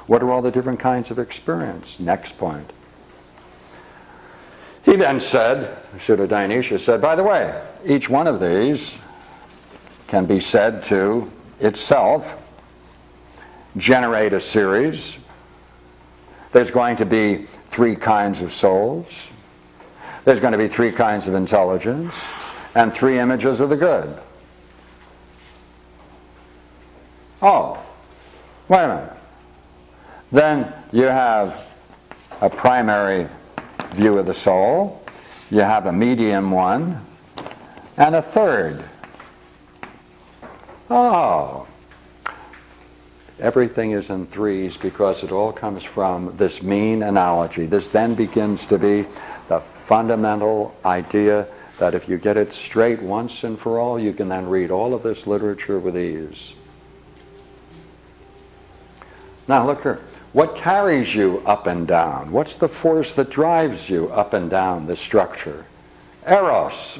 What are all the different kinds of experience? Next point. He then said, Pseudo-Dionysius said, by the way, each one of these can be said to itself generate a series. There's going to be 3 kinds of souls. There's going to be 3 kinds of intelligence and 3 images of the good. Oh, wait a minute. Then you have a primary view of the soul, you have a medium one, and a third. Oh, everything is in threes because it all comes from this mean analogy. This then begins to be the fundamental idea that if you get it straight once and for all, you can then read all of this literature with ease. Now look here. What carries you up and down? What's the force that drives you up and down the structure? Eros.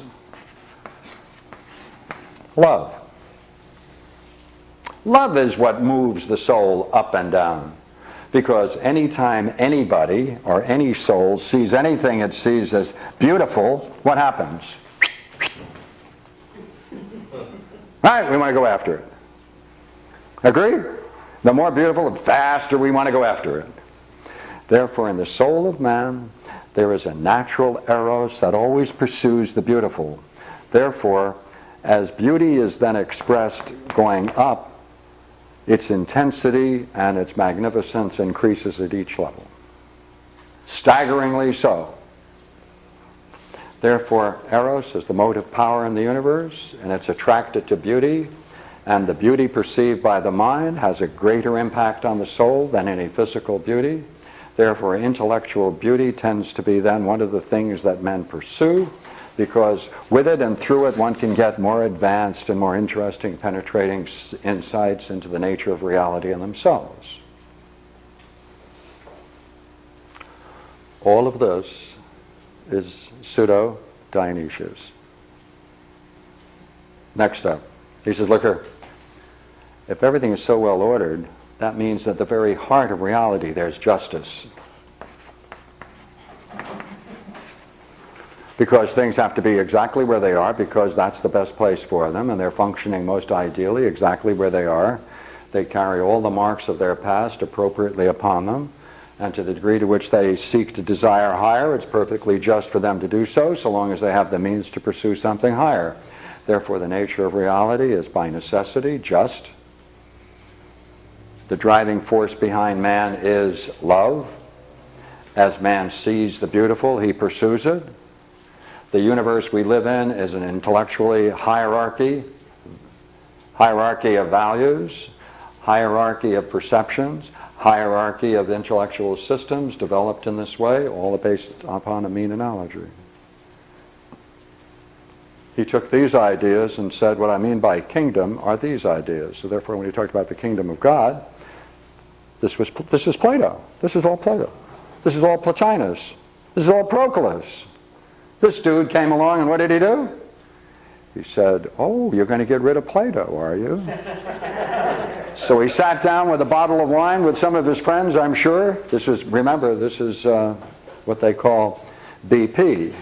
Love. Love is what moves the soul up and down. Because anytime anybody or any soul sees anything it sees as beautiful, what happens? Right? We want to go after it. Agree? The more beautiful, the faster we want to go after it. Therefore, in the soul of man, there is a natural eros that always pursues the beautiful. Therefore, as beauty is then expressed going up, its intensity and its magnificence increases at each level. Staggeringly so. Therefore, eros is the motive power in the universe, and it's attracted to beauty. And the beauty perceived by the mind has a greater impact on the soul than any physical beauty. Therefore, intellectual beauty tends to be then one of the things that men pursue, because with it and through it one can get more advanced and more interesting, penetrating insights into the nature of reality in themselves. All of this is Pseudo-Dionysius. Next up, he says, look here. If everything is so well ordered, that means that at the very heart of reality there's justice. Because things have to be exactly where they are, because that's the best place for them, and they're functioning most ideally exactly where they are. They carry all the marks of their past appropriately upon them, and to the degree to which they seek to desire higher, it's perfectly just for them to do so, so long as they have the means to pursue something higher. Therefore, the nature of reality is by necessity just. The driving force behind man is love. As man sees the beautiful, he pursues it. The universe we live in is an intellectually hierarchy of values, hierarchy of perceptions, hierarchy of intellectual systems developed in this way, all based upon a mean analogy. He took these ideas and said, what I mean by kingdom are these ideas. So therefore, when he talked about the kingdom of God, this is Plato. This is all Plato. This is all Plotinus. This is all Proclus. This dude came along, and what did he do? He said, oh, you're going to get rid of Plato, are you? So he sat down with a bottle of wine with some of his friends, I'm sure. This was, remember, this is what they call BP,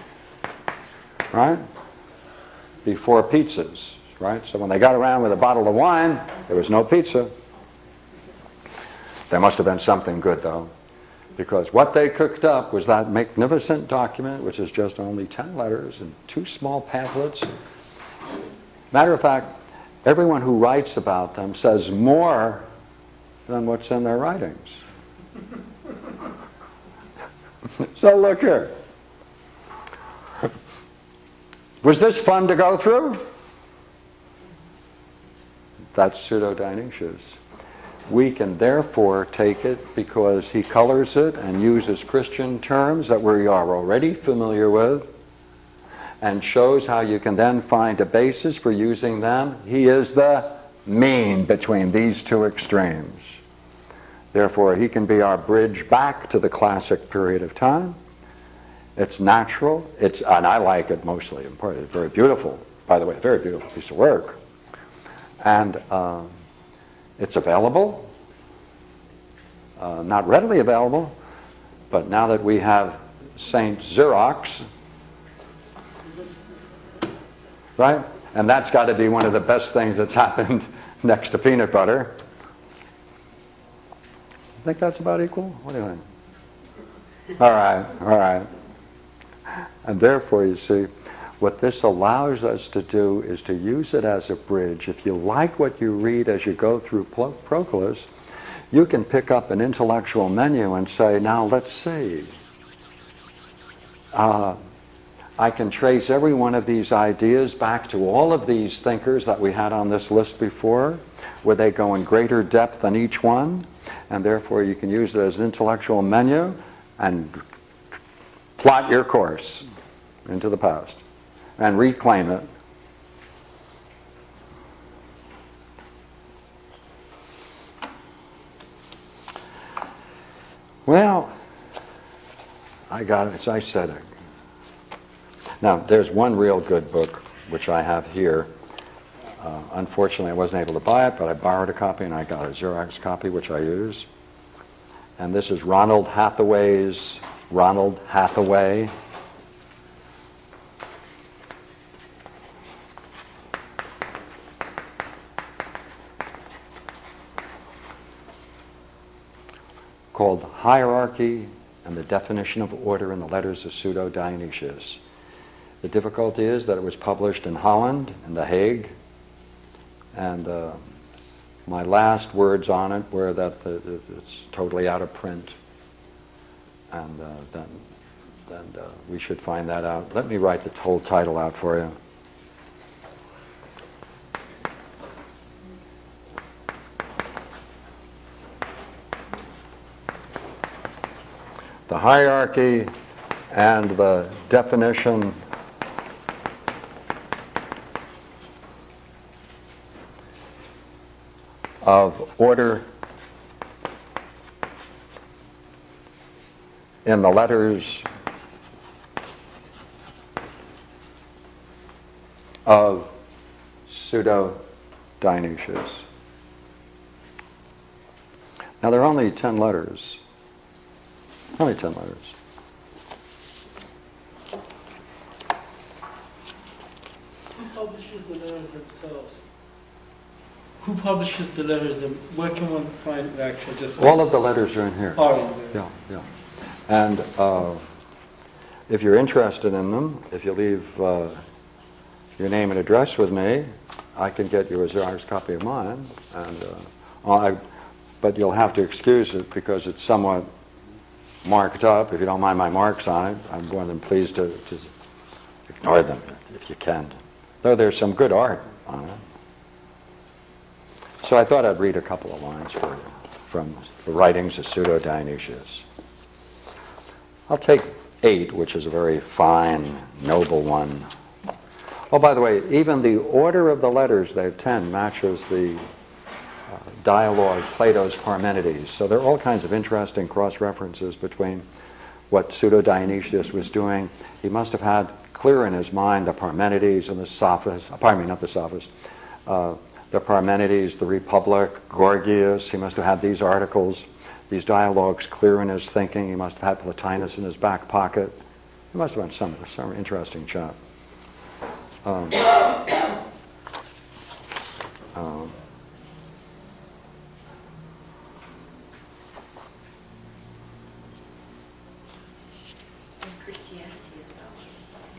right? Before pizzas, right? So when they got around with a bottle of wine, there was no pizza. There must have been something good, though, because what they cooked up was that magnificent document, which is just only 10 letters and 2 small pamphlets. Matter of fact, everyone who writes about them says more than what's in their writings. So look here. Was this fun to go through? That's Pseudo-Dionysius. We can therefore take it because he colors it and uses Christian terms that we are already familiar with, and shows how you can then find a basis for using them. He is the mean between these 2 extremes. Therefore, he can be our bridge back to the classic period of time. It's natural, and I like it mostly in part. It's very beautiful, by the way, very beautiful piece of work. And it's available. not readily available, but now that we have St. Xerox, right? And that's got to be one of the best things that's happened next to peanut butter. I think that's about equal? What do you think? All right, all right. And therefore, you see, what this allows us to do is to use it as a bridge. If you like what you read as you go through Proclus, you can pick up an intellectual menu and say, now let's see. I can trace every one of these ideas back to all of these thinkers that we had on this list before, where they go in greater depth than each one, and therefore you can use it as an intellectual menu and plot your course into the past and reclaim it. Well, I got it, as I said it. Now, there's one real good book, which I have here. Unfortunately, I wasn't able to buy it, but I borrowed a copy, and I got a Xerox copy, which I use. And this is Ronald Hathaway's Ronald Hathaway. Called Hierarchy and the Definition of Order in the Letters of Pseudo-Dionysius. The difficulty is that it was published in Holland, in The Hague, and my last words on it were that it's totally out of print, and then we should find that out. Let me write the whole title out for you. The Hierarchy and the Definition of Order in the Letters of Pseudo-Dionysius. Now, there are only 10 letters. Only 10 letters. Who publishes the letters themselves? Who publishes the letters? Where can one find the actual? Just all of the letters are in here. Are in there. Yeah, yeah. And if you're interested in them, if you leave your name and address with me, I can get you a Xerox copy of mine. And but you'll have to excuse it because it's somewhat marked up. If you don't mind my marks on it, I'm more than pleased to ignore them if you can. Though there's some good art on it. So I thought I'd read a couple of lines for you from the writings of Pseudo-Dionysius. I'll take 8, which is a very fine, noble one. Oh, by the way, even the order of the letters, they have 10, matches the dialogue, Plato's Parmenides. So there are all kinds of interesting cross-references between what Pseudo-Dionysius was doing. He must have had clear in his mind the Parmenides and the Sophists, pardon me, not the Sophists, the Parmenides, the Republic, Gorgias. He must have had these articles, these dialogues clear in his thinking. He must have had Plotinus in his back pocket. He must have been some interesting chap.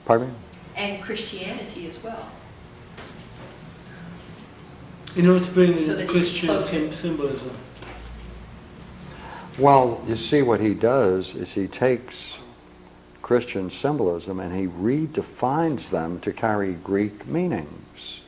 Pardon me? And Christianity as well. In order to bring in So Christian symbolism. Well, you see, what he does is he takes Christian symbolism and he redefines them to carry Greek meanings.